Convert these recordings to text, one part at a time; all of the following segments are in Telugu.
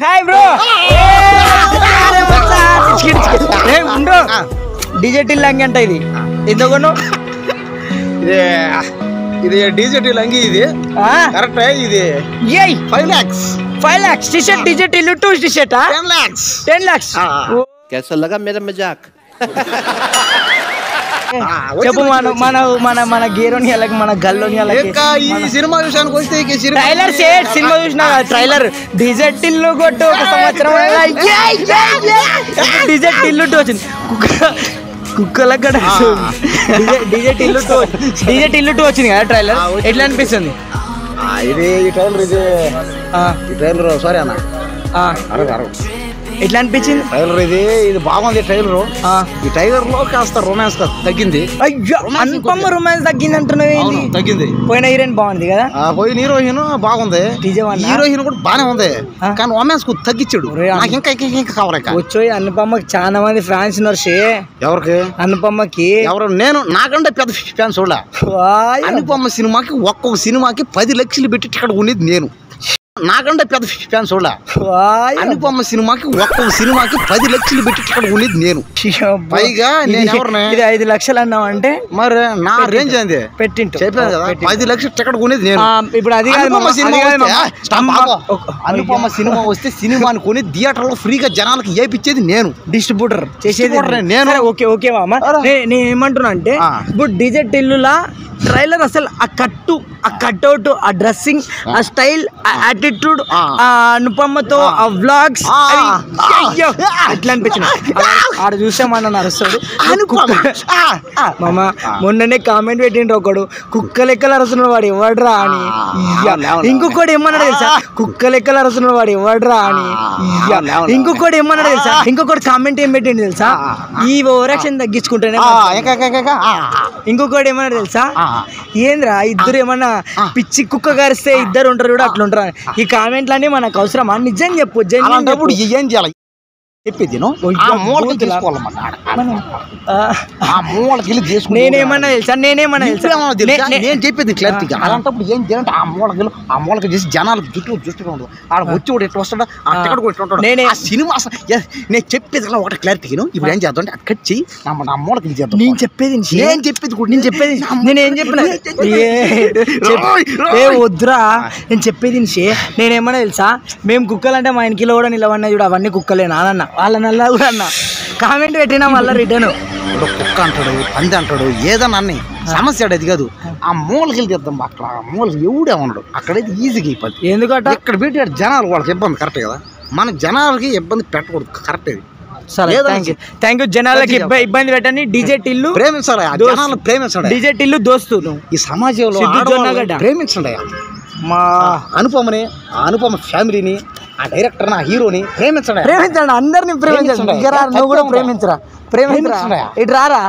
హాయ్ బ్రో ఉండు డిజిటల్ లంగి అంట ఇది ఎందుకు ఇది డిజిటల్ లంగి ఇది కరెక్ట్ ఇది 5 lakhs T-shirt digital 2 T-shirt 10 lakhs कैसा लगा मेरा मजाक చెప్పు మన గేరోని అలాగే మన గల్లోని అలాగే ఈ సినిమా విషయానికి వస్తే ట్రైలర్ సేట్ సినిమా చూసినా ట్రైలర్ డిజిటల్ కొట్టు ఒక సంవత్సరం డిజిటల్ వచ్చింది కుక్కల కడ డిజిటల్ 2 వచ్చింది కదా ట్రైలర్ ఎట్లా అనిపిస్తుంది ఇది ఈ ట్రైలర్ సారీ అన్న ఎట్లా అనిపించింది ట్రైలర్ ఇది బాగుంది ట్రైలర్ ఈ ట్రైలర్ లో కాస్త రొమాన్స్ తగ్గింది అయ్యో అనుపమ రొమాన్స్ తగ్గింది అంటున్నావు తగ్గింది పోయిన హీరోయిన్ బాగుంది కదా పోయిన హీరోయిన్ బాగుంది హీరోయిన్ కూడా బానే ఉంది కానీ రొమాన్స్ కు తగ్గించాడు నాకు ఇంకా కావాలి వచ్చి అనుపమకి చాలా మంది ఫ్యాన్స్ ఉన్నారు ఎవరికి అనుపమకి ఎవరు నేను నాకంటే పెద్ద ఫ్యాన్స్ చూడ అనుపమ సినిమాకి ఒక్కొక్క సినిమాకి 10 లక్షలు పెట్టి టికెట్ ఉండేది నేను నాకంటే పెద్ద ఫ్యాన్స్ చూడ అనుపమ సినిమాకి ఒక్కొక్క సినిమాకి 10 లక్షలు పెట్టి టికెట్ ఉండేది నేను పైగా నేను ఎవరిని 5 లక్షలు అన్నావు అంటే మరి నా రేంజ్ అయింది పెట్టింటు చెప్పాను కదా 10 లక్షలు టికెట్ ఉండేది నేను ఇప్పుడు అది అనుపమ సినిమా వస్తే సినిమాని కొని థియేటర్ లో ఫ్రీగా జనాలకి ఏపిచ్చేది నేను డిస్ట్రిబ్యూటర్ చేసేది నేను ఓకే మామ నేను ఏమంటున్నా అంటే ఇప్పుడు డిజిటల్ లా ట్రైలర్ అసలు ఆ కట్అవుట్ ఆ డ్రెస్సింగ్ ఆ స్టైల్ ఆ యాటిట్యూడ్ ఆ అనుపమతో ఆ వ్లాగ్స్ ఎట్లా అనిపించింది ఆడ చూసామన్న నరుస్తాడు మామ మొన్ననే కామెంట్ పెట్టిండ్రు ఒకడు కుక్క లెక్కలు అరుస్తున్నాడు వాడు ఎవడ్రా అని ఇంకొకటి ఏమన్నాడు తెలుసా కుక్క లెక్కలు అరుస్తున్నాడు వాడు ఎవడ్రా అని ఇంకొకటి ఏమన్నాడు తెలుసా ఇంకొకటి కామెంట్ ఏం పెట్టిండు తెలుసా ఈ ఓవరాక్షన్ తగ్గించుకుంటేనే ఇంకొకటి ఏమన్నాడు తెలుసా ఏంద్రా ఇద్దరు ఏమన్నా పిచ్చి కుక్క గారిస్తే ఇద్దరు ఉంటారు కూడా అట్లా ఉంటారు ఈ కామెంట్లన్నీ మనకు అవసరమా నిజం చెప్పు అలాంటప్పుడు ఏం చేయాలి చెప్పేది నేనేమన్నా తెలుసా నేను చెప్పేది క్లారిటీగా అలాంటప్పుడు ఏం చేయాలంటే ఆ మూలకి చేసి జనాలకు దృష్టిగా ఉండదు ఆడ వచ్చి కూడా ఎట్లా వస్తాడు అక్కడ కూడా ఎట్లా ఉంటాడు ఆ సినిమా నేను చెప్పేది అలా ఒకటి క్లారిటీగా ఇప్పుడు ఏం చేద్దాం అంటే అక్కడ చెయ్యి నా మూలకి చేద్దాం నేను చెప్పేది నేనేం చెప్పిన వద్దురా నేను చెప్పేది నేనేమన్నా తెలుసా మేము కుక్కలు అంటే మా ఇంటిలో కూడా నిలవన్నా చూడు అవన్నీ కుక్కలే నాన్న వాళ్ళ నల్లా కూడా అన్న కామెంట్ పెట్టినా మళ్ళీ రిటర్న్ కుక్క అంటాడు పంది అంటాడు ఏదన్నా అన్ని సమస్య అది కాదు ఆ మూలకి వెళ్ళి తెద్దాం అక్కడ ఆ మూలకి ఎవడే ఉండడు అక్కడైతే ఈజీగా అయిపోద్ది ఎందుకంటే ఇక్కడ పెట్టి జనాలు వాళ్ళకి ఇబ్బంది కరెక్ట్ కదా మన జనాలకి ఇబ్బంది పెట్టకూడదు కరెక్ట్ ఇది థ్యాంక్ యూ జనాలకి ఇబ్బంది పెట్టని డిజిటల్ ప్రేమించాలి జనాలు ప్రేమించండి డిజిటల్ దోస్తు ఈ సమాజంలో ప్రేమించండి మా అనుపమని ఆ అనుపమ ఫ్యామిలీని ఆ డైరెక్టర్ ఆ హీరోని ప్రేమించండి అందరిని ప్రేమించండి నువ్వు కూడా ప్రేమించరా ఇటు రారా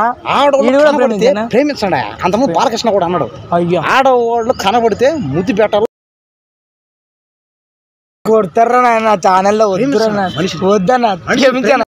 ప్రేమించండి అంతకుముందు బాలకృష్ణ కూడా అన్నాడు ఆడవాళ్ళు కనబడితే ముద్దు పెట్టాలి కొడతారా నా ఛానల్లో వద్దన్నా